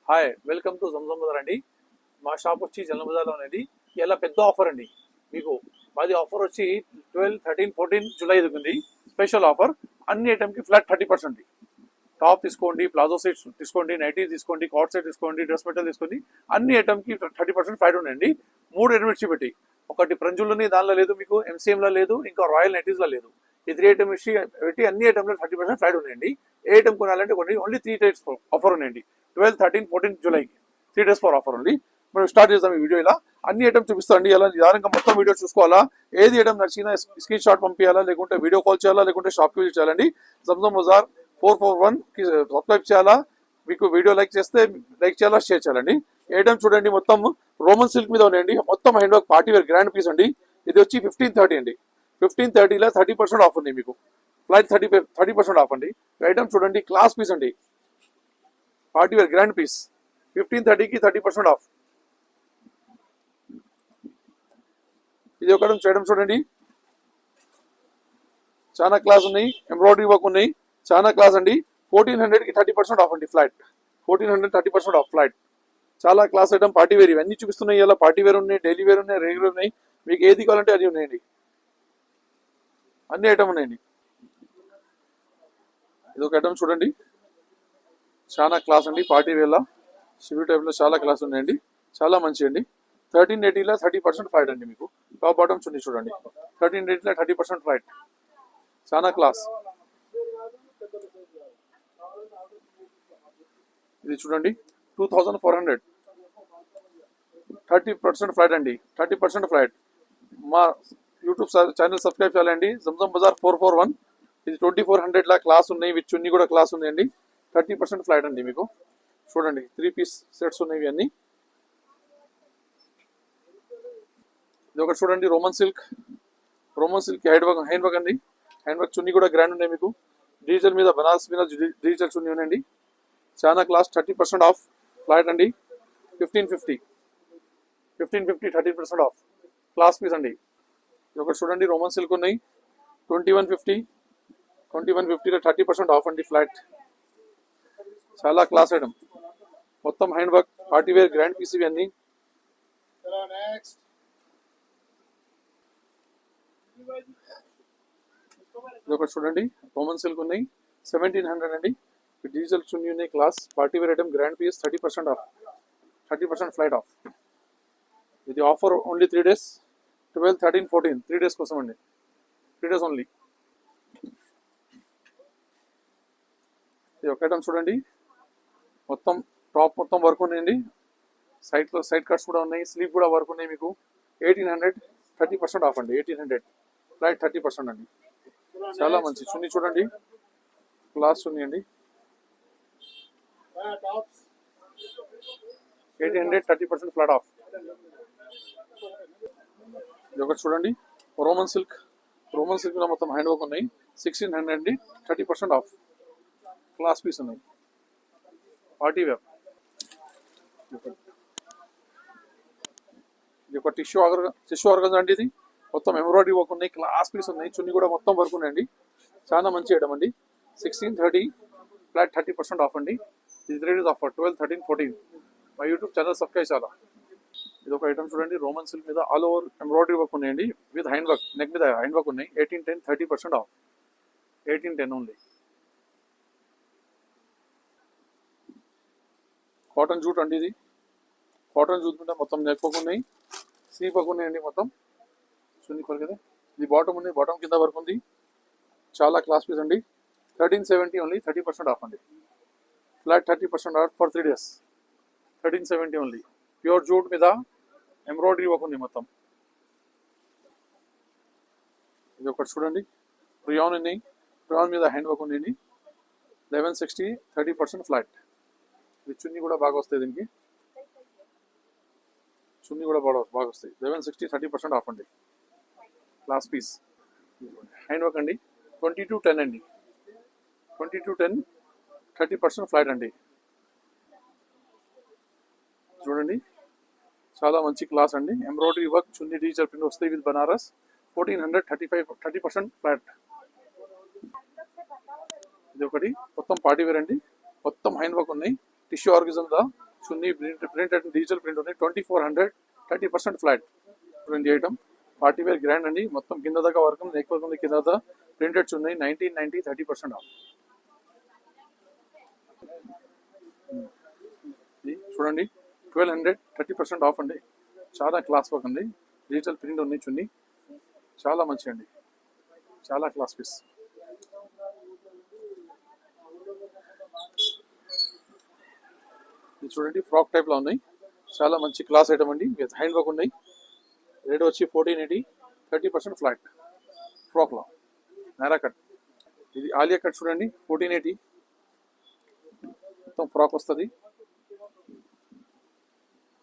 Hi welcome to జంజం Bazar అండి. మా shop వచ్చి జనరల్ బజార్లో అనేది ఇలా పెద్ద ఆఫర్ అండి. మీకు మాది ఆఫర్ వచ్చి 12, 13, 14 జూలై ఉంది. స్పెషల్ ఆఫర్ అన్ని ఐటమ్కి ఫ్లాట్ 30%. టాప్ తీసుకోండి, ప్లాజో సెట్స్ తీసుకోండి, నైటీ తీసుకోండి, కార్డ్ సెట్ తీసుకోండి, డ్రెస్ మెటీరియల్ తీసుకోండి, అన్ని ఐటమ్కి 30% ఫ్లాట్ ఉన్నాయండి. 3 ఐటమ్స్ పెట్టి, ఒకటి ప్రంజుల్లోని దానిలో లేదు, మీకు ఎంసీఎంలో లేదు, ఇంకా రాయల్ నైటీస్లో లేదు. ఈ 3 ఐటమ్స్ పెట్టి అన్ని ఐటమ్లో 30% ఫ్లాట్ ఉన్నాయండి. ఏ ఐటమ్ కొనాలంటే ఓన్లీ 3 డేస్ ఆఫర్ ఉన్నాయండి. 12, 13, 14 జూలైకి 3 days ఫర్ ఆఫర్ ఉంది. మనం స్టార్ట్ చేద్దాం ఈ వీడియో. ఇలా అన్ని ఐటమ్ చూపిస్తాండి. ఇలా నిదానంగా మొత్తం వీడియో చూసుకోవాలా. ఏది ఐటమ్ నచ్చినా స్క్రీన్ షాట్ పంపించాలా, లేకుంటే వీడియో కాల్ చేయాలా, లేకుంటే షాప్కి విజిట్ చేయాలండి. జంజం బజార్ 441 కి సబ్స్క్రైబ్ చేయాలా. మీకు వీడియో లైక్ చేస్తే లైక్ చేయాలా, షేర్ చేయాలండి. ఐటమ్ చూడండి, మొత్తం రోమన్ సిల్క్ మీద ఉన్నాయండి. మొత్తం hand work party wear grand piece అండి. ఇది వచ్చి 1530 అండి. 1530లో 30% ఆఫ్ ఉంది. మీకు ఫ్లైట్ 30% ఆఫ్ అండి. ఐటమ్ చూడండి, క్లాస్ పీస్ అండి, పార్టీ వేర్ గ్రాండ్ పీస్. 1530కి 30% ఆఫ్. ఇది ఒక ఐటమ్ చూడండి, చాలా క్లాస్ ఉన్నాయి, ఎంబ్రాయిడరీ వర్క్ ఉన్నాయి, చాలా క్లాస్ అండి. 1400కి 30% ఆఫ్ అండి. Flat 1400 30% of flat. చాలా క్లాస్ ఐటమ్ పార్టీ వేర్. ఇవన్నీ చూపిస్తున్నాయి. ఇలా పార్టీ వేర్ ఉన్నాయి, డైలీ వేర్ ఉన్నాయి, రెగ్యులర్ ఉన్నాయి. మీకు ఏది కావాలంటే అది ఉన్నాయండి. అన్ని ఐటమ్ ఉన్నాయండి. ఇది ఒక ఐటమ్ చూడండి, చాలా క్లాస్ అండి. పార్టీ వేర్లో సివిల్ టైప్లో చాలా క్లాస్ ఉన్నాయండి. చాలా మంచి అండి. 1380లో 30% ఫ్లైట్ అండి. మీకు టాప్ బాటమ్ చున్నీ చూడండి, 1380లో 30% ఫ్లైట్. చాలా క్లాస్. ఇది చూడండి, 2400, 30% ఫ్లైట్ అండి. 30% ఫ్లైట్. మా యూట్యూబ్ ఛానల్ సబ్స్క్రైబ్ చేయాలండి. జంజం బజార్ 441. ఇది 2400లా క్లాస్ ఉన్నాయి. విత్ చున్నీ కూడా క్లాస్ ఉన్నాయండి. 30% ఫ్లైట్ అండి. మీకు చూడండి, 3 పీస్ సెట్స్ ఉన్నాయి ఇవన్నీ. ఇది ఒకటి చూడండి, రోమన్ సిల్క్ హ్యాండ్ వర్క్ అండి. హ్యాండ్ వర్క్ చున్నీ కూడా గ్రాండ్ ఉన్నాయి. మీకు డిజిటల్ మీద, బనారస్ మీద డిజిటల్ చున్నీ ఉన్నాయండి. చాలా క్లాస్. 30% ఆఫ్ ఫ్లైట్ అండి. 1550 30% ఆఫ్ క్లాస్ పీస్ అండి. ఇది ఒకటి చూడండి, రోమన్ సిల్క్ ఉన్నాయి. 2150 2150లో 30% ఆఫ్ అండి. ఫ్లాట్. చాలా క్లాస్ ఐటమ్. మొత్తం hand work party wear grand piece ఇవన్నీ. ఇది ఒకటి చూడండి, రోమన్ సిల్క్ ఉన్నాయి. 1700 అండి. డిజిటల్ చున్నీ ఉన్నాయి. Class party wear item grand piece. 30% off. 30% flat off. ఇది ఆఫర్ ఓన్లీ 3 days. 12, 13, 14 3 days కోసం అండి. 3 days ఓన్లీ. ఇది ఒక ఐటమ్ చూడండి, మొత్తం టాప్ మొత్తం వర్క్ ఉన్నాయండి. సైడ్ కట్స్ కూడా ఉన్నాయి, స్లీవ్ కూడా వర్క్ ఉన్నాయి. మీకు 1800, 30% ఆఫ్ అండి. 1800 ఫ్లైట్ 30% అండి. చాలా మంచి చున్నీ చూడండి, క్లాస్ చున్నీ అండి. 1800, 30% ఫ్లాట్ ఆఫ్. ఇది ఒకటి చూడండి, రోమన్ సిల్క్ లో మొత్తం హ్యాండ్ వర్క్ ఉన్నాయి. 1600 అండి. 30% ఆఫ్. క్లాస్ పీస్ ఉన్నాయి, పార్టీ వేర్. ఇది ఒక టిష్యూ ఆర్గన్స్ అండి. ఇది మొత్తం ఎంబ్రాయిడరీ వర్క్ ఉన్నాయి, క్లాస్ పీస్ ఉన్నాయి, చున్నీ కూడా మొత్తం వర్క్ ఉన్నాయండి. చాలా మంచి ఐటమ్ అండి. 1630 ఫ్లాట్ 30% ఆఫ్ అండి. ఇది 3 days ఆఫర్. 12, 13, 14. మా యూట్యూబ్ ఛానల్ సబ్స్క్రైబ్ చాలా. ఇది ఒక ఐటమ్ చూడండి, రోమన్ సిల్క్ మీద ఆల్ ఓవర్ ఎంబ్రాయిడరీ వర్క్ ఉన్నాయండి. విత్ హ్యాండ్ వర్క్, నెక్ మీద హ్యాండ్ వర్క్ ఉన్నాయి. 1810, 30% ఆఫ్. 1810 ఓన్లీ. కాటన్ జూట్ అండి. ఇది కాటన్ జూట్ మీద మొత్తం నెక్ వర్క్ ఉన్నాయి, స్లీవ్ వర్క్ ఉన్నాయండి. మొత్తం చున్నీ వర్క్ కదా. ఇది బాటమ్ ఉంది, బాటమ్ కింద వర్క్ ఉంది. చాలా క్లాస్ పీస్ అండి. 1370 ఓన్లీ. 30% ఆఫ్ అండి. Flat 30% of for 3 days. 1370 only. Pure jute మీద ఎంబ్రాయిడరీ వర్క్ ఉంది మొత్తం. ఇది ఒకటి చూడండి, రియాన్ ఉన్నాయి. రియాన్ మీద హ్యాండ్ వర్క్ ఉంది. 1160, 30% ఫ్లాట్. ఇది చున్నీ కూడా బాగా వస్తాయి. దీనికి చున్నీ కూడా బాగా వస్తాయి. 1160, 30% ఆఫ్ అండి. క్లాస్ పీస్ హ్యాండ్ వర్క్ అండి. 2210 అండి. 2210, 30% ఫ్లాట్ అండి. చూడండి, చాలా మంచి క్లాస్ అండి. ఎంబ్రాయిడరీ వర్క్, చున్నీ డిజిటల్ ప్రింట్ వస్తాయి విత్ బనారస్. 1400, 30% ఫ్లాట్. ఇది ఒకటి మొత్తం పార్టీ వేర్ అండి. మొత్తం హ్యాండ్ వర్క్ ఉన్నాయి. టిష్యూ ఆర్గన్స్ చున్నీ ప్రింటెడ్ డిజిటల్ ప్రింట్ ఉన్నాయి 2400 30% ఫ్లాట్ చూడండి ఐటమ్ పార్టీ వేర్ గ్రాండ్ అండి మొత్తం కింద దాకా వర్క్ ఉంది నెక్ వర్క్ ఉంది కింద దాకా ప్రింటెడ్ చున్నీ 1990 30% ఆఫ్ చూడండి 1200 30% ఆఫ్ అండి చాలా క్లాస్ వర్క్ ఉంది డిజిటల్ ప్రింట్ ఉంది చున్నీ చాలా మంచి అండి చాలా క్లాస్ పీస్ ఇది చూడండి ఫ్రాక్ టైప్ లో ఉన్నాయి చాలా మంచి క్లాస్ ఐటమ్ అండి విత్ హ్యాండ్ వర్క్ ఉన్నాయి రేట్ వచ్చి 1480 30% ఫ్లాట్ ఫ్రాక్ లో నారా కట్ ఇది ఆలియా కట్ చూడండి 1480 మొత్తం ఫ్రాక్ వస్తుంది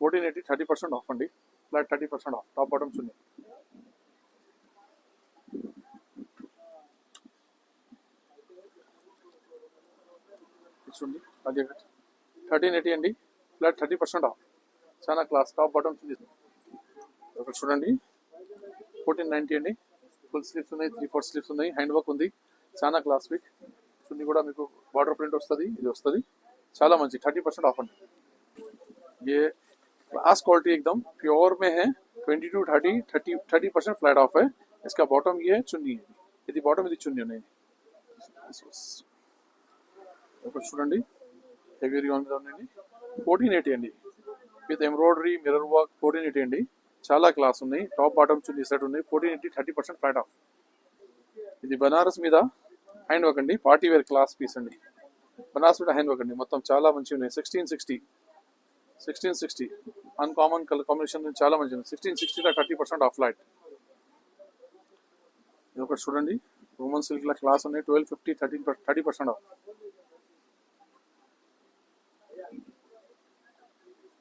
1480 30% ఆఫ్ అండి ఫ్లాట్ 30% ఆఫ్ టాప్ బాటమ్ చున్నీ చూడండి ఆలియా కట్ 1380 అండి ఫ్లాట్ 30% ఆఫ్ చాలా క్లాస్ టాప్ బాటమ్ చున్నీ ఒకటి చూడండి 1490 అండి ఫుల్ స్లీవ్స్ ఉన్నాయి 3/4 స్లీవ్స్ ఉన్నాయి హ్యాండ్ వర్క్ ఉంది చాలా క్లాస్ వీక్ చున్నీ కూడా మీకు బార్డర్ ప్రింట్ వస్తుంది ఇది వస్తుంది చాలా మంచి 30% ऑफ అండి ये क्लास क्वालिटी एकदम प्योर में है 20 to 30% फ्लैट ऑफ है इसका बॉटम ये है चुन्नी है ఇది బాటమ్ ఇది చున్నీ ఉన్నాయి ఒకటి చూడండి హెవీ రియాన్ మీద ఉందండి 1480 అండి విత్ ఎంబ్రాయిడరీ మిర్రర్ వర్క్ 1480 అండి చాలా క్లాస్ ఉన్నాయి టాప్ బాటమ్ చున్నీ సెట్ ఉన్నాయి 1480 30% ఫ్లాట్ ఆఫ్ ఇది బనారస్ మీద హ్యాండ్ వర్క్ అండి పార్టీ వేర్ క్లాస్ పీస్ అండి బనారస్ మీద హ్యాండ్ వర్క్ అండి మొత్తం చాలా మంచిగా ఉన్నాయి 1660 అన్కామన్ కలర్ కాంబినేషన్ చాలా మంచిగా ఉంది 1660 30% ఆఫ్ ఫ్లాట్ ఇది ఒకటి చూడండి ఉమెన్ సిల్క్ లా క్లాస్ ఉన్నాయి 1250 30% ఆఫ్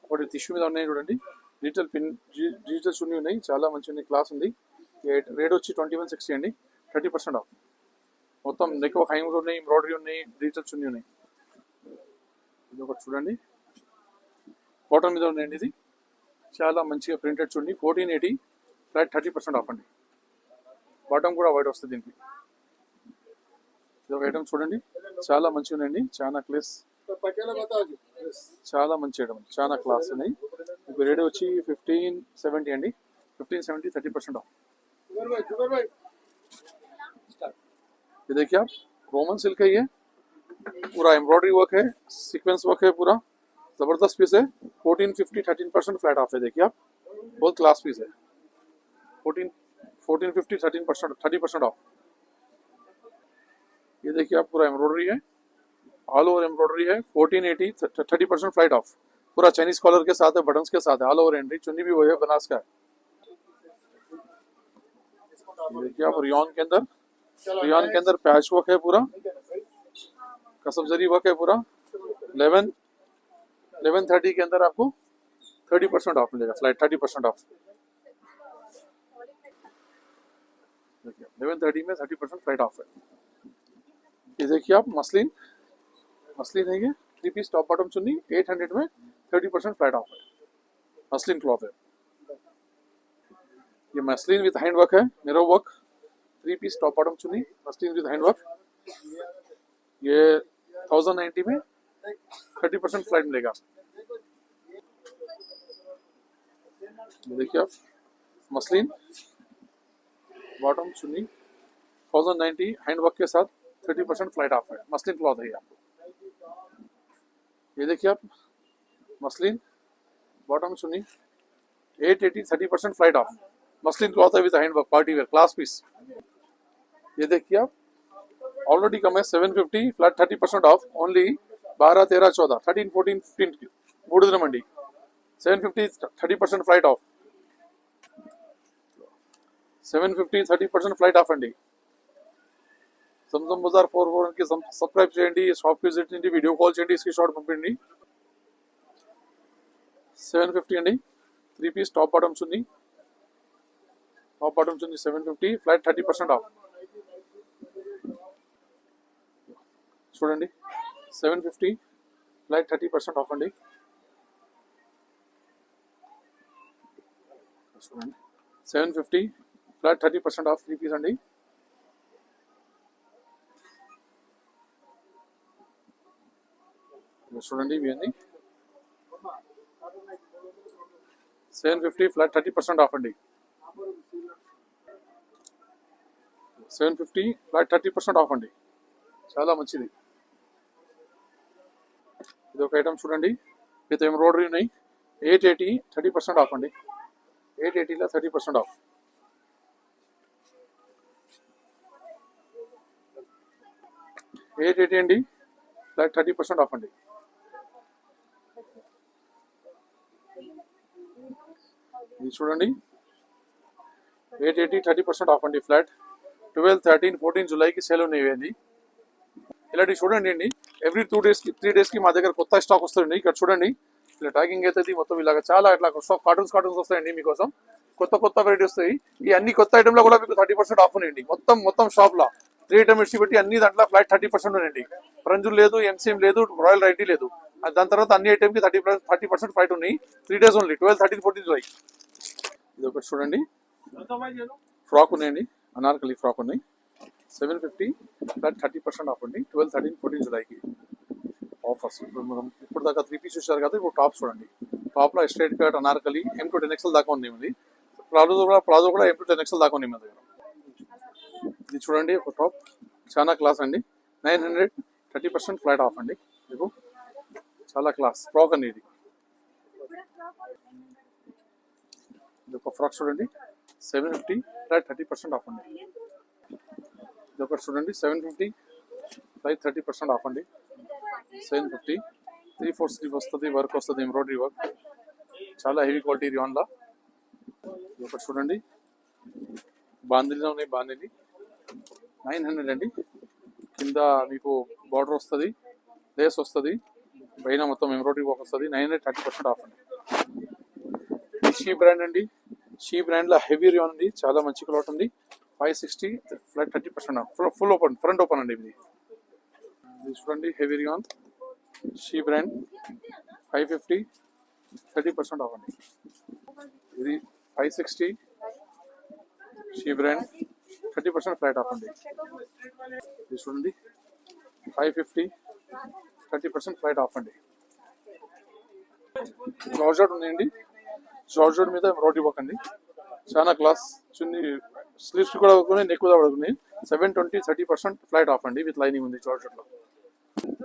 ఒకటి టిష్యూ మీద ఉన్నాయి చూడండి డిజిటల్ చున్నీ ఉన్నాయి చాలా మంచి ఉన్నాయి క్లాస్ ఉంది రేట్ వచ్చి 2160 అండి 30% ఆఫ్ మొత్తం నెక్ హ్యాంగ్ ఉన్నాయి ఎంబ్రాయిడరీ ఉన్నాయి డిజిటల్ చున్నీ ఉన్నాయి ఇది ఒకటి చూడండి కాటన్ మీద ఉన్నాయండి ఇది చాలా మంచిగా ప్రింటెడ్ చున్నీ 1480 ఫ్లాట్ 30% ఆఫ్ అండి బాటమ్ కూడా వైట్ వస్తుంది దీనికి ఇది ఒక ఐటమ్ చూడండి చాలా మంచిగా ఉన్నాయండి చాలా క్లాస్ చాలా మంచి ఐటమ్ చాలా క్లాస్ ఉన్నాయి మీకు రేట్ వచ్చి 1570 అండి 1570 30% ఆఫ్ ये देखिए आप रोमन सिल्क है ये पूरा एम्ब्रॉयडरी वर्क है सीक्वेंस वर्क है पूरा जबरदस्त पीस है 1450 13% फ्लैट ऑफ है देखिए आप बहुत क्लास पीस है 1450 30% ऑफ ये देखिए आप पूरा एम्ब्रॉयडरी है ऑल ओवर एम्ब्रॉयडरी है 1480 30% फ्लाइट ऑफ पूरा चाइनीज कॉलर के साथ है बटन्स के साथ है ऑल ओवर एंट्री चुन्नी भी वही है बनारस का है देखिए आप रियान के अंदर पैच वर्क है पूरा कसम जरी वर्क है पूरा 1130 के अंदर आपको 30% ऑफ मिलेगा फ्लाइट 30% ऑफ देखिए 1130 में 30% फ्लाइट ऑफ है ये देखिए आप मसलिन है ये 3 पीस टॉप बॉटम चुन्नी 800 में 30% फ्लैट ऑफ है मसलिन क्लॉथ है ये मसलिन विद हैंड वर्क है mirror work 3 piece top bottom चुन्नी मसलिन विद हैंड वर्क ये 1090 में 30% फ्लैट मिलेगा देखिए आप मसलिन बॉटम चुन्नी 1090 हैंड वर्क के साथ 30% फ्लैट ऑफ है मसलिन क्लॉथ है ये आपको ये देखिए आप मसलिन बॉटम चुन्नी 880 30% फ्लाइट ऑफ मसलिन क्लॉथ है with hand work party wear class piece ये देखिए आप ऑलरेडी कम है 750 फ्लैट 30% ऑफ ओनली 12 13 14 13 14 15 मूड दिन मंडी 750 30% फ्लाइट ऑफ 750 30% ఫ్లైట్ ఆఫ్ అండి సంసమ్ బజార్ 44 కి సబ్స్క్రైబ్ చేయండి షాప్ విజిట్ చేయండి వీడియో కాల్ చేయండి స్క్రీన్ షాట్ పంపించండి 750 అండి 3 పీస్ టాప్ బాటమ్ చున్నీ 750 ఫ్లాట్ 30% ఆఫ్ చూడండి 750 ఫ్లాట్ 30% ఆఫ్ అండి చూడండి 750 ఫ్లాట్ 30% ఆఫ్ 3 పీస్ అండి చూడండి ఇవన్నీ 750 ఫ్లాట్ 30% ఆఫ్ అండి. 750 ఫ్లాట్ 30% ఆఫ్ అండి. చాలా మంచిది. ఇది ఒక ఐటమ్ చూడండి, విత్ ఎంబ్రాయిడరీ ఉన్నాయి. 880 30% ఆఫ్ అండి. 880లో 30% ఆఫ్. 880 అండి, ఫ్లాట్ 30% ఆఫ్ అండి. ఇది చూడండి, 880 30% ఆఫ్ అండి ఫ్లాట్. 12, 13, 14 జూలైకి సేల్ ఉన్నాయి. ఇలాంటివి చూడండి అండి, ఎవ్రీ 2 డేస్కి 3 డేస్కి మా దగ్గర కొత్త స్టాక్ వస్తుంది. ఇక్కడ చూడండి, ఇలా ట్యాగింగ్ అవుతుంది మొత్తం. ఇలాగ చాలా ఇట్లా కార్టూన్స్ వస్తాయండి మీకోసం. కొత్త వెరైటీ వస్తాయి. ఈ అన్ని కొత్త ఐటమ్లో కూడా మీకు 30% ఆఫ్ ఉన్నాయండి. మొత్తం షాప్లో 3 ఐటమ్ ఇచ్చి పెట్టి అన్ని దాంట్లో ఫ్లాట్ 30% ఉన్నాయండి. ప్రంజులు లేదు, ఎంసీఎం లేదు, రాయల్ రైటీ లేదు. దాని తర్వాత అన్ని ఐటమ్కి 30% ఫ్లైట్ ఉన్నాయి. 3 డేస్ ఓన్లీ, 12, 13, 14 జూలై. ఇది ఒకటి చూడండి, ఫ్రాక్ ఉన్నాయండి, అనార్కలి ఫ్రాక్ ఉన్నాయి. 750 ఫ్లాట్ 30% ఆఫ్ అండి. 12, 13, 14 జూలైకి ఆఫర్స్. ఇప్పుడు దాకా 3 పీస్ చూసారు కదా, ఇప్పుడు టాప్స్ చూడండి. టాప్లో straight cut Anarkali M to 10XL దాకా ఉంది. ఇది ప్లాజో కూడా M to 10XL దాకా ఉంది మన దగ్గర. ఇది చూడండి ఒక టాప్, చాలా క్లాస్ అండి. 900 30% ఫ్లాట్ ఆఫ్ అండి. మీకు చాలా క్లాస్ ఫ్రాక్ అండి. ఇది ఒక ఫ్రాక్ చూడండి, 750 ఫ్లాట్ 30% ఆఫ్ అండి. ఇది ఒకటి చూడండి, 750 ఫ్లాట్ 30% ఆఫ్ అండి. 750 3/4 స్లీవ్ వస్తుంది, వర్క్ వస్తుంది, ఎంబ్రాయిడరీ వర్క్, చాలా హెవీ క్వాలిటీ రియాన్లా. ఇది ఒకటి చూడండి, బాందిలీలో ఉన్నాయి. బాందిలి 900 అండి. కింద మీకు బార్డర్ వస్తుంది, లేస్ వస్తుంది, పైన మొత్తం ఎంబ్రాయిడరీ వర్క్ వస్తుంది. 900 30% ఆఫ్ అండి. షీ బ్రాండ్ అండి. షీ బ్రాండ్లో హెవీ రియాన్ ఉంది, చాలా మంచి క్లాత్ ఉంది. 560 flat 30% off. Full open, front open అండి. ఇది చూడండి, heavy rayon she brand 550 30% off అండి. ఇది 560 షీ బ్రాండ్ 30% ఫ్లాట్ ఆఫ్ అండి. ఇది చూడండి, 550 30% ఫ్లాట్ ఆఫ్ అండి. జార్జెట్ ఉన్నాయండి, జార్జెట్ మీద ఎంబ్రాయిడరీ వర్క్ అండి, చాలా క్లాస్. చున్నీ స్లీవ్స్ కూడా పడుకున్నాయి, నెక్ కూడా పడుకున్నాయి. 720 30% ఫ్లాట్ ఆఫ్ అండి, విత్ లైనింగ్ ఉంది జార్జెట్లో.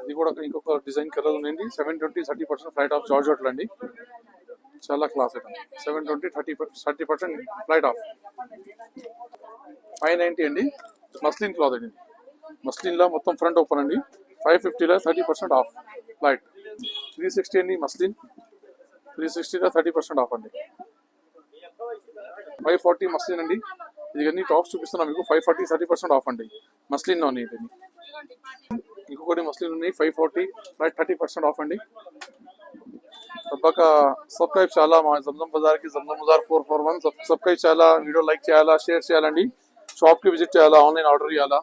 ఇది కూడా ఇంకొక డిజైన్ కలర్ ఉన్నాయండి. 720 30% ఫ్లాట్ ఆఫ్ జార్జెట్లో అండి, చాలా క్లాస్ ఐటమ్. 720 30% flat of. 590 అండి, మస్లిన్ క్లాత్ అండి. మస్లిన్లో మొత్తం ఫ్రంట్ ఓపెన్ అండి. 550లో 30% ఆఫ్ ఫ్లాట్. 360 అండి మస్లిన్, 360లో 30% ఆఫ్ అండి. 540 మస్లిన్ అండి. ఇది అన్ని టాప్స్ చూపిస్తున్నాం మీకు. 540 30% ఆఫ్ అండి. మస్లిన్ ఉన్నాయి. ఇది ఇంకొకటి మస్లిన్ ఉన్నాయి, 540 ఫ్లాట్ 30% ఆఫ్ అండి. తప్పక సబ్స్క్రైబ్ చేయాలా మా జంజం బజార్కి, జంజం బజార్ 441. సబ్స్క్రైబ్ చేయాలా, వీడియో లైక్ చేయాలా, షేర్ చేయాలండి. షాప్కి విజిట్ చేయాలా, ఆన్లైన్ ఆర్డర్ చేయాలా,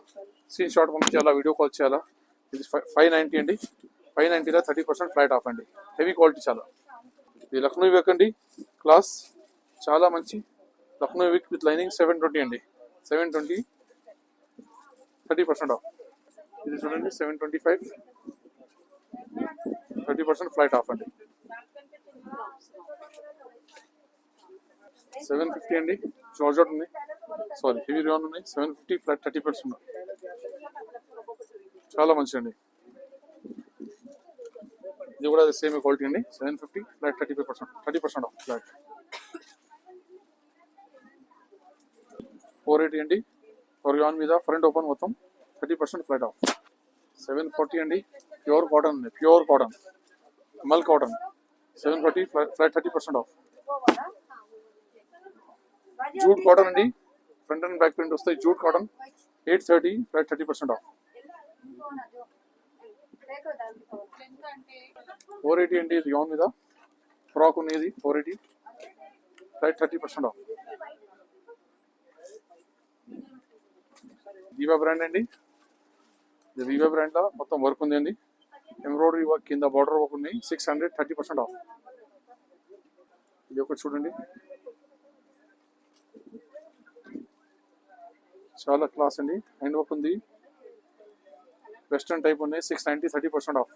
స్క్రీన్ షాట్ పంపించాలా, వీడియో కాల్ చేయాలా. ఇది 590 అండి. 590లో 30% ఫ్లాట్ ఆఫ్ అండి. హెవీ క్వాలిటీ చాలా. ఇది లక్నో విక్ అండి, క్లాస్ చాలా మంచి లక్నో విక్ విత్ లైనింగ్. 720 అండి. 720 30% ఆఫ్. ఇది చూడండి, 725 30% ఫ్లాట్ ఆఫ్ అండి. 750 అండి, జార్జెట్ ఉన్నాయి, సారీ హెవీ రియాన్ ఉన్నాయి. 750 ఫ్లాట్ 30%. చాలా మంచి అండి. ఇది కూడా సేమ్ క్వాలిటీ అండి. 750 ఫ్లాట్ 30% ఆఫ్ ఫ్లాట్. 480 అండి, రియాన్ మీద ఫ్రంట్ ఓపెన్ మొత్తం 30% ఫ్లాట్ ఆఫ్. 740 అండి, ప్యూర్ కాటన్ ఉంది, ప్యూర్ కాటన్, మల్ cotton. 740 flat 30% of. Jute cotton అండి, ఫ్రంట్ అండ్ బ్యాక్ ప్రింట్ వస్తాయి. Jute cotton 830 flat 30% of. 480 అండి, రియాన్ మీద ఫ్రాక్ ఉన్నది. 480 ఫ్లాట్ 30% ఆఫ్. వీవా బ్రాండ్ అండి. ఇది వీవా బ్రాండ్ లో మొత్తం వర్క్ ఉంది అండి. ఎంబ్రాయిడరీ వర్క్, కింద బార్డర్ వర్క్ ఉన్నాయి. 600 30% ఆఫ్. ఇది ఒకటి చూడండి, చాలా క్లాస్ అండి. హ్యాండ్ వర్క్ ఉంది, వెస్టర్న్ టైప్ ఉన్నాయి. 690 30% ఆఫ్.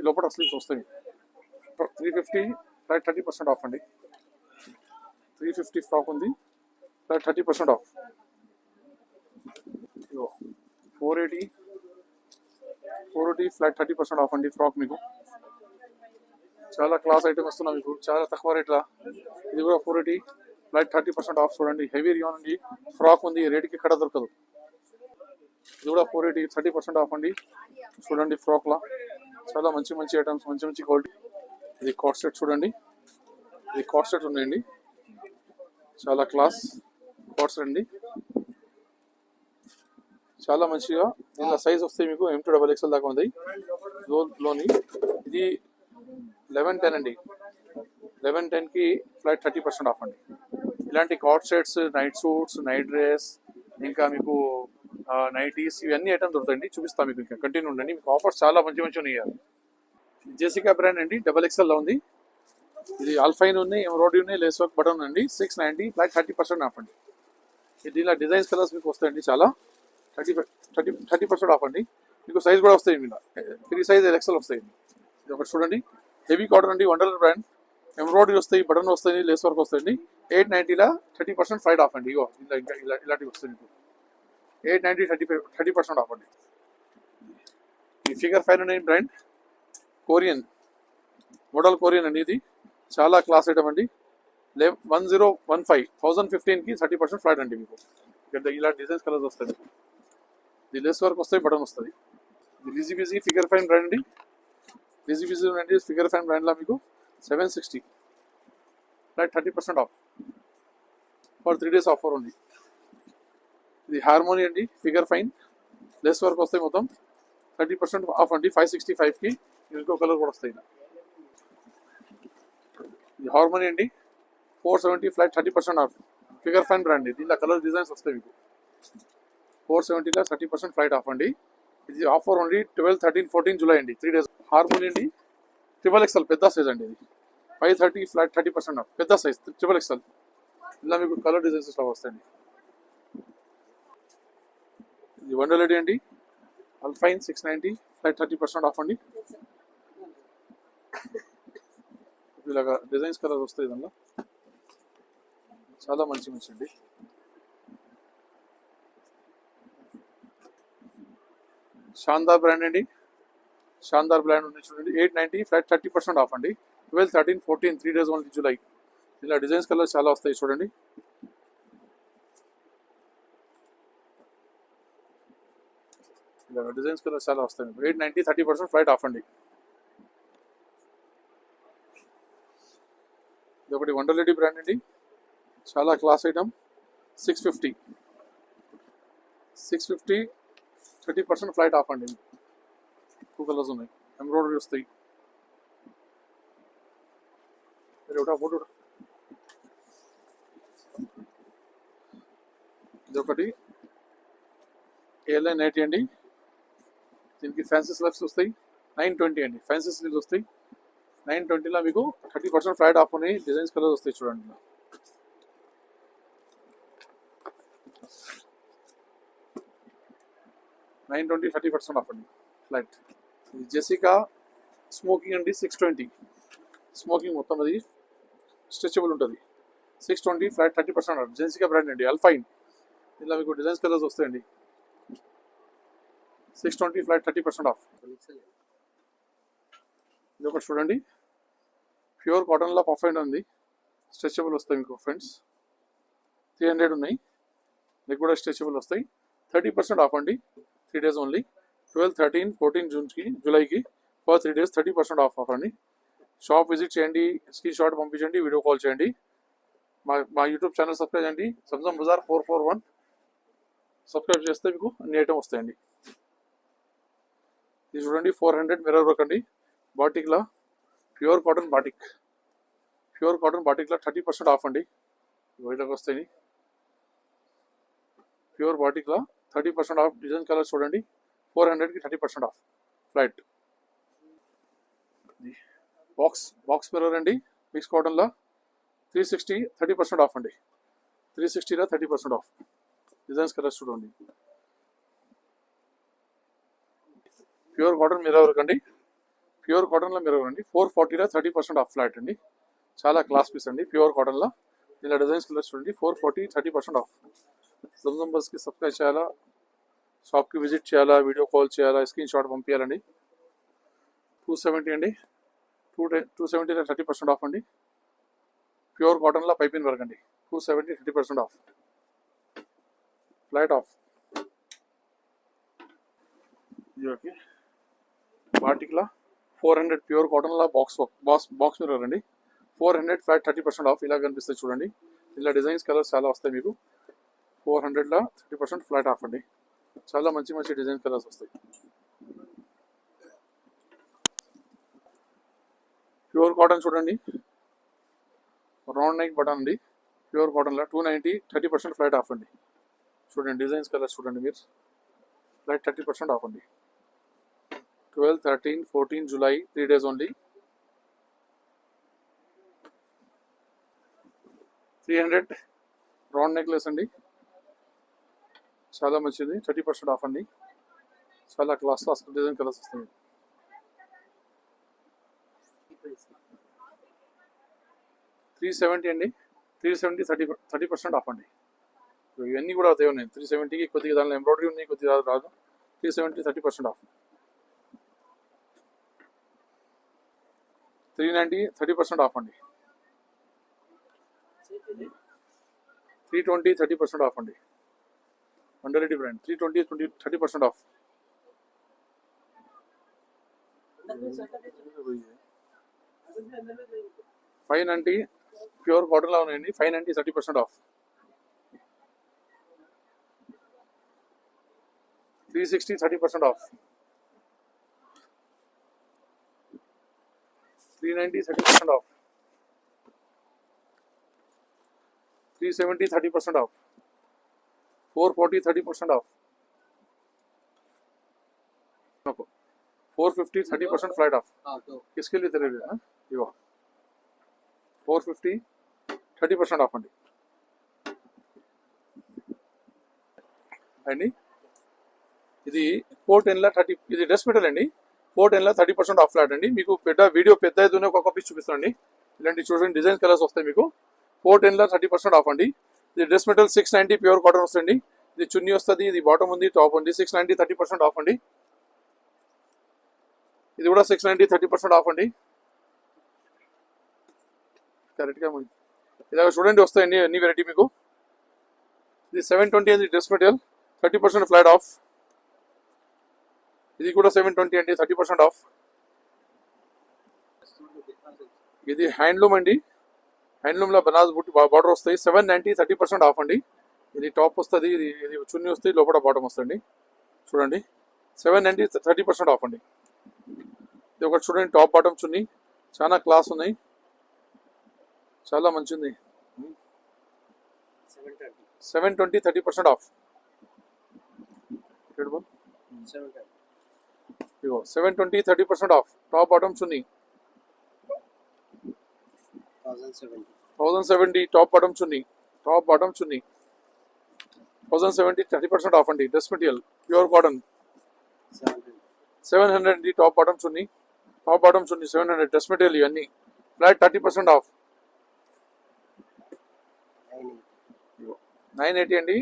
లోపల స్లీవ్స్ వస్తాయి. 350 ఫ్లాట్ 30% ఆఫ్ అండి. 350 ఫ్రాక్ ఉంది, ఫ్లాట్ 30% ఆఫ్. 480 ఫ్లాట్ 30% ఆఫ్ అండి ఫ్రాక్. మీకు చాలా క్లాస్ ఐటమ్ వస్తున్నా మీకు చాలా తక్కువ రేట్లా. ఇది కూడా 480 ఫ్లాట్ 30% ఆఫ్. చూడండి హెవీ రియాన్ అండి, ఫ్రాక్ ఉంది, రేట్కి ఎక్కడ దొరకదు. ఇది కూడా 480 30% ఆఫ్ అండి. చూడండి ఫ్రాక్లా చాలా మంచి మంచి ఐటమ్స్, మంచి మంచి క్వాలిటీ. ఇది కాట్ సెట్ చూడండి, ఇది కాట్ సెట్ ఉన్నాయండి, చాలా క్లాస్ కాట్ సెట్ అండి, చాలా మంచిగా. దీనిలో సైజ్ వస్తాయి మీకు M2 XXL దాకా ఉంది లోని. ఇది 1110 అండి, 1110కి ఫ్లాట్ 30% ఆఫ్ అండి. ఇలాంటి cot sets, night suits, night dress, ఇంకా మీకు నైటీస్, ఇవన్నీ ఐటమ్స్ దొరుకుతాయండి. చూపిస్తాను మీకు, ఇంకా కంటిన్యూ ఉండండి. మీకు ఆఫర్స్ చాలా మంచి మంచి ఉన్నాయి. జెసికా బ్రాండ్ అండి, XXL లో ఉంది. ఇది ఆల్ఫైన్ ఉన్నాయి, ఎంబ్రాయిడరీ ఉన్నాయి, లేస్ వర్క్ బటన్ అండి. 690 ఫ్లాట్ 30% ఆఫ్ అండి. దీనిలో డిజైన్స్ కలర్స్ మీకు వస్తాయండి చాలా. 30% ఆఫ్ అండి. మీకు సైజ్ కూడా వస్తాయి, మీద 3 సైజ్ XL వస్తాయి. ఇది ఒకటి చూడండి, హెవీ కాటన్ అండి, వండర్లా బ్రాండ్. ఎంబ్రాయిడరీ వస్తాయి, బటన్ వస్తాయి, లేస్ వర్క్ వస్తాయండి. 890లా 30% ఫ్లైట్ ఆఫ్ అండి. ఇగో ఇలా ఇంకా ఇలాంటివి వస్తాయి మీకు. 890 30% ఆఫ్ అండి. ఈ figure 509 brand, Korean model, Korean అండి. ఇది చాలా క్లాస్ ఐటమ్ అండి. 1015 1015కి 30% ఫ్లైట్ అండి. మీకు ఇలా డిజైన్స్ కలర్స్ వస్తాయి. ఇది లెస్ వర్క్ వస్తాయి, బటన్ వస్తుంది. ఇది లిజీ బిజీ ఫిగర్ 5 బ్రాండ్ అండి. లిజీ బిజీ అండి ఫిగర్ 5 బ్రాండ్లో మీకు 760 flat 30% of for 3 days offer ఉంది. ఇది హార్మోనీ అండి, ఫిగర్ 5 లెస్ వర్క్ వస్తాయి, మొత్తం 30% ఆఫ్ అండి. 565కి ఇంకో కలర్ కూడా వస్తాయి. ఇది హార్మోనీ అండి, 470 ఫ్లాట్ 30% ఆఫ్. Figure 5 brand. దీనిలో కలర్ డిజైన్స్ వస్తాయి మీకు. 470లా 30% ఫ్లైట్ ఆఫ్ అండి. ఇది ఆఫర్ ఓన్లీ 12, 13, 14 జూలై అండి, 3 days. హార్మోనీ అండి, XXL పెద్ద సైజ్ అండి. ఇది 530 ఫ్లాట్ 30% ఆఫ్, పెద్ద సైజ్ XXL. ఇలా మీకు కలర్ డిజైన్స్ ఇట్లా వస్తాయండి. ఇది వండర్లేడీ అండి, అల్ఫైన్ 690 ఫ్లాట్ 30% ఆఫ్ అండి. ఇలాగా డిజైన్స్ కలర్ వస్తాయి దానిలో, చాలా మంచి మంచి అండి. షాందార్ బ్రాండ్ అండి, షాందార్ బ్రాండ్ ఉంది చూడండి. 890 ఫ్లాట్ 30% ఆఫ్ అండి. 12, 13, 14 3 days ఓన్లీ జూలై. ఇలా డిజైన్స్ కలర్స్ చాలా వస్తాయి చూడండి. ఇలా డిజైన్స్ కలర్స్ చాలా వస్తాయి. 890 30% ఫ్లైట్ ఆఫ్ అండి. ఇది ఒకటి వండర్లేడీ బ్రాండ్ అండి, చాలా క్లాస్ ఐటమ్. 650 30% ఫ్లైట్ ఆఫ్ అండి. 2 కలర్స్ ఉన్నాయి, ఎంబ్రాయిడరీ వస్తాయి. ఫోటో ఇది ఒకటి ALN 80 అండి. దీనికి ఫ్యాన్సీ స్లీవ్స్ వస్తాయి. 920 అండి, ఫ్యాన్సీ స్లీవ్స్ వస్తాయి. 920లా మీకు 30% ఫ్లైట్ ఆఫ్ ఉన్నాయి. డిజైన్స్ కలర్స్ వస్తాయి చూడండి. 920 30% ఆఫ్ అండి ఫ్లైట్. ఇది జెసికా స్మోకింగ్ అండి, 620 స్మోకింగ్, మొత్తం అది స్ట్రెచబుల్ ఉంటుంది. 620 ఫ్లాట్ 30% ఆఫ్. జెసికా బ్రాండ్ అండి, అల్ఫైన్. ఇలా మీకు డిజైన్స్ కలర్స్ వస్తాయండి. 620 ఫ్లాట్ 30% ఆఫ్. ఇది ఒకటి చూడండి, ప్యూర్ కాటన్లో పర్ఫెక్ట్ ఉంది, స్ట్రెచబుల్ వస్తాయి మీకు ఫ్రెండ్స్. 300 ఉన్నాయి, మీకు కూడా స్ట్రెచబుల్ వస్తాయి. 30% ఆఫ్ అండి, 3 days ఓన్లీ. 12, 13, 14 జూలైకి ఫర్ 3 days 30% ఆఫ్ అండి. షాప్ విజిట్ చేయండి, స్క్రీన్ షాట్ పంపించండి, వీడియో కాల్ చేయండి. మా యూట్యూబ్ ఛానల్ సబ్స్క్రైబ్ చేయండి, సంజమ్ బజార్ 441 సబ్స్క్రైబ్ చేస్తే మీకు అన్ని ఐటమ్ వస్తాయండి. ఇది చూడండి 400 మిర్రర్ వర్క్ అండి, బాటిక్లా ప్యూర్ కాటన్ బాటిక్. 30% ఆఫ్ అండి. వీటికి వస్తాయి ప్యూర్ బాటిక్లా 30% ఆఫ్. డిజైన్ కలర్ చూడండి, 400కి 30% ఆఫ్ ఫ్లైట్. బాక్స్ మిర్రర్ అండి, మిక్స్ కాటన్లో 360 30% ఆఫ్ అండి. 360లా 30% ఆఫ్. డిజైన్స్ కలర్స్ చూడండి. ప్యూర్ కాటన్ మిర్రర్ వర్క్ అండి, ప్యూర్ కాటన్లో మిర్రర్ అండి. 440లా 30% ఆఫ్ ఫ్లాట్ అండి. చాలా క్లాస్ పీస్ అండి, ప్యూర్ కాటన్లో. ఇలా డిజైన్స్ కలర్స్ చూడండి 440 30% ఆఫ్. జమ్జమ్ బస్కి సబ్స్క్రైబ్ చేయాలా, షాప్కి విజిట్ చేయాలా, వీడియో కాల్ చేయాలా, స్క్రీన్ షాట్ పంపించాలండి. 270 అండి, 270 30% ఆఫ్ అండి. ప్యూర్ కాటన్లో పైపింగ్ వర్క్ అండి. 270 30% ఆఫ్, ఫ్లాట్ ఆఫ్. ఇది ఓకే. బాటిక్లా 400 ప్యూర్ కాటన్లా బాక్స్ మిర్రర్ అండి. 400 ఫ్లాట్ 30% ఆఫ్. ఇలా కనిపిస్తాయి చూడండి. ఇలా డిజైన్స్ కలర్స్ చాలా వస్తాయి మీకు. 400లా 30% ఫ్లాట్ ఆఫ్ అండి. చాలా మంచి మంచి డిజైన్ కలర్స్ వస్తాయి. ప్యూర్ కాటన్ చూడండి, రౌండ్ నెక్ బటన్ అండి. ప్యూర్ కాటన్లో 290 30% ఫ్లాట్ ఆఫ్ అండి. చూడండి డిజైన్స్ కలర్స్ చూడండి మీరు. ఫ్లాట్ 30% ఆఫ్ అండి. 12, 13, 14 July 3 days only. 300 round necklace అండి. చాలా మంచిది. 30% ఆఫ్ అండి. చాలా క్లాస్ డిజైన్ కలర్స్ వస్తుంది. 370 అండి. 370 30% ఆఫ్ అండి. ఇవన్నీ కూడా అవుతాయి ఉన్నాయి. 370కి కొద్దిగా దానిలో ఎంబ్రాయిడరీ ఉన్నాయి, కొద్దిగా రాదు. 370 30% ఆఫ్. 390 30% ఆఫ్ అండి. 320 30% ఆఫ్ అండి. వండరెడ్డి బ్రాండ్ 320 30% ఆఫ్. 590 ప్యూర్ కాటన్లో ఉన్నాయండి. 590 30% of. 360 30% of. 390 30% of. 370 30% of. 440 30% of. 450 30% flat of. किसके लिए तेरे लिए ఇగో 450 30% ఆఫ్ అండి. అండి ఇది 410లా 30. ఇది డ్రెస్ మెటీరియల్ అండి. 410లా 30% ఆఫ్ ఫ్లాట్ అండి. మీకు వీడియో పెద్ద అయితే ఒక పీస్ చూపిస్తాండి. ఇలాంటి చూడండి డిజైన్ కలర్స్ వస్తాయి మీకు. 410లా 30% ఆఫ్ అండి. ఇది డ్రెస్ మెటీరియల్ 690 ప్యూర్ కాటన్ వస్తుంది. ఇది చున్నీ వస్తుంది, ఇది బాటమ్ ఉంది, టాప్ ఉంది. 690 30% ఆఫ్ అండి. ఇది కూడా 690 30% ఆఫ్ అండి. కరెక్ట్గా ఇలాగ చూడండి వస్తాయండి అన్ని వెరైటీ మీకు. ఇది 720 అండి డ్రెస్ మెటీరియల్, 30% ఫ్లాట్ ఆఫ్. ఇది కూడా 720 అండి, 30% ఆఫ్. ఇది హ్యాండ్లూమ్ అండి. హ్యాండ్లూమ్లో బనారస్ బుట్టి బార్డర్ వస్తాయి. 790 30% ఆఫ్ అండి. ఇది టాప్ వస్తుంది, ఇది చున్నీ వస్తుంది, లోపల బాటమ్ వస్తుంది. చూడండి 790 30% ఆఫ్ అండి. ఇది ఒకటి చూడండి, టాప్ బాటమ్ చున్నీ చాలా క్లాస్ ఉన్నాయి, చాలా మంచిది. 720 30% of. Ego 720 30% of. Top bottom chunni 1070 top bottom chunni. 1070 30% off అండి. డ్రెస్ మెటీరియల్ ప్యూర్ కాటన్ 700 అండి. టాప్ బాటమ్ చున్నీ 700. డ్రెస్ మెటీరియల్ ఇవన్నీ ఫ్లాట్ 30% ఆఫ్. 980 అండి.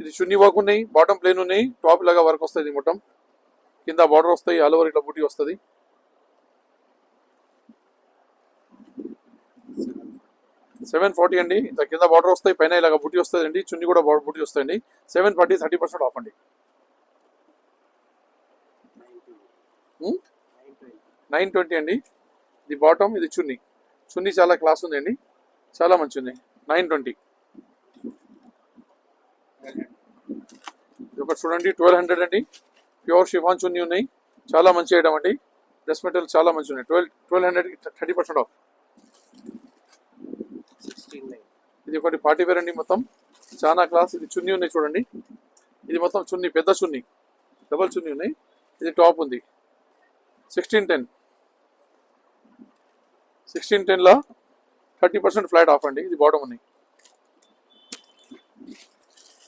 ఇది చున్నీ వర్క్ ఉన్నాయి, బాటమ్ ప్లేన్ ఉన్నాయి, టాప్ లాగా వర్క్ వస్తుంది. మొత్తం కింద బార్డర్ వస్తాయి, ఆల్ ఓవర్ ఇట్లా బూటీ వస్తుంది. 740 అండి. ఇంత కింద బార్డర్ వస్తాయి, పైన ఇలాగ బూటీ వస్తుంది అండి. చున్నీ కూడా బూటీ వస్తాయండి. 740 30% ఆఫ్ అండి. 920 అండి. ఇది బాటమ్, ఇది చున్నీ చాలా క్లాస్ ఉంది అండి, చాలా మంచి ఉంది. 920. ఇది ఒకటి చూడండి 1200 అండి. ప్యూర్ షిఫాన్ చున్నీ ఉన్నాయి, చాలా మంచి ఐటమ్ అండి. డ్రెస్ మెటీరియల్ చాలా మంచి ఉన్నాయి. 1200 30% ఆఫ్. ఇది ఒకటి పార్టీ వేర్ అండి, మొత్తం చాలా క్లాస్. ఇది చున్నీ ఉన్నాయి చూడండి, ఇది మొత్తం చున్నీ, పెద్ద చున్నీ, డబల్ చున్నీ ఉన్నాయి. ఇది టాప్ ఉంది. 1610లా 30% ఫ్లాట్ ఆఫ్ అండి. ఇది బాటమ్ ఉంది.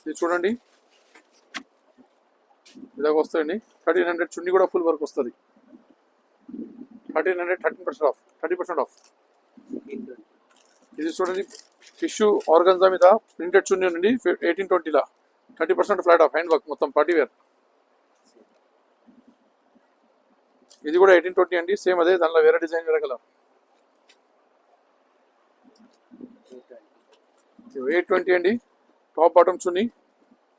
ఇది చూడండి ఇలాగ వస్తాయండి. 1300 చున్నీ కూడా ఫుల్ వర్క్ వస్తుంది. 1300 13% ఆఫ్. 30% ఆఫ్. ఇది చూడండి టిష్యూ ఆర్గన్జా మీద ప్రింటెడ్ చున్నీ ఉండండి 1820లా 30% ఫ్లాట్ ఆఫ్ హ్యాండ్ వర్క్ మొత్తం పార్టీ వేర్. ఇది కూడా 1820 అండి, సేమ్ అదే, దానిలో వేరే డిజైన్ వేరే కలర్. 820 అండి, top bottom chunni,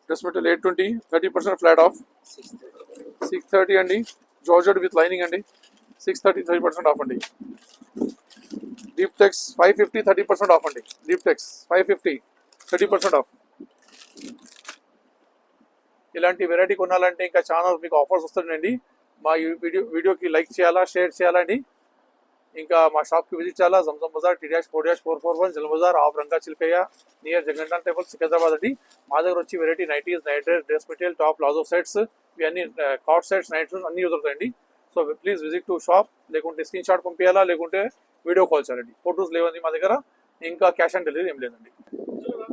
dress material 820, 30% flat of. 630 అండి, జార్జెట్ విత్ లైనింగ్ అండి, 630, 30% ఆఫ్ అండి. డీప్ టెక్స్ 550, 30% ఆఫ్ అండి. Deep tex 550, 30% off. ఇలాంటి వెరైటీ కొనాలంటే ఇంకా చాలా మీకు ఆఫర్స్ వస్తుందండి. మా ఈ వీడియోకి లైక్ చేయాలా, షేర్ చేయాలండి. ఇంకా మా షాప్కి విజిట్ చేయాలా. జంజం బజార్ T-4-441 జల్ bazaar off Ranga Chilkayya near Jagannath temple Secunderabad అండి. మా దగ్గర వచ్చి variety nighties, night dress, dress material, top palazzo sets, ఇవన్నీ కాట్ సెట్స్, నైట్ సూట్స్ అన్నీ దొరుకుతాయండి. So please visit to shop. లేకుంటే స్క్రీన్ షాట్ పంపించాలా, లేకుంటే వీడియో కాల్ చేయాలండి. ఫొటోస్ లేవండి మా దగ్గర. ఇంకా క్యాష్ ఆన్ డెలివరీ ఏం లేదండి.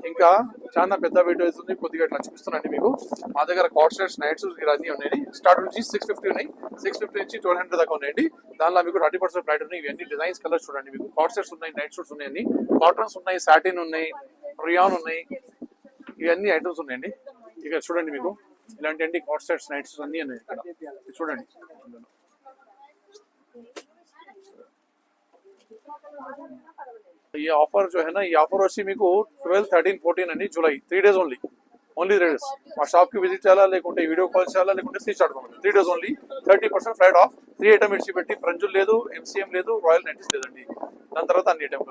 ఇంకా చాలా పెద్ద వీడియోస్ ఉంది, కొద్దిగా ఇట్లా చూపిస్తున్నాండి మీకు. మా దగ్గర కాట్ సెట్స్, నైట్ సూట్స్ ఇవన్నీ ఉన్నాయి. స్టార్ట్ నుంచి 650 ఉన్నాయి, 650 నుంచి 1200 దాకా ఉన్నాయండి. దానిలో మీకు 30% ఫ్లాట్ ఉన్నాయి. ఇవన్నీ డిజైన్స్ కలర్స్ చూడండి. మీకు కాట్ సెట్స్ ఉన్నాయి, నైట్ సూట్స్ ఉన్నాయండి, కాటన్స్ ఉన్నాయి, సాటిన్ ఉన్నాయి, రియాన్ ఉన్నాయి, ఇవన్నీ ఐటమ్స్ ఉన్నాయండి. ఇక చూడండి మీకు ఇలాంటి అండి కాట్ సెట్స్, నైట్ సూట్స్ అన్నీ ఉన్నాయి ఇక్కడ. ఇది చూడండి. ये ऑफर जो है ना, ये ऑफर వచ్చి మీకు 12, 13, 14 అండి, జూలై 3 days ఓన్లీ 3 days. మా షాప్ కి విజిట్ చేయాలా, లేకుంటే వీడియో కాల్ చేయాలా, లేకుంటే స్క్రీన్ షాట్ పంపించాలి. 3 days only, 30% flat of. 3 item ఇచ్చి పెట్టి ప్రంజుల్ లేదు, MCM లేదు, రాయల్ నైటీస్ లేదండి. దాని తర్వాత అన్ని ఐటమ్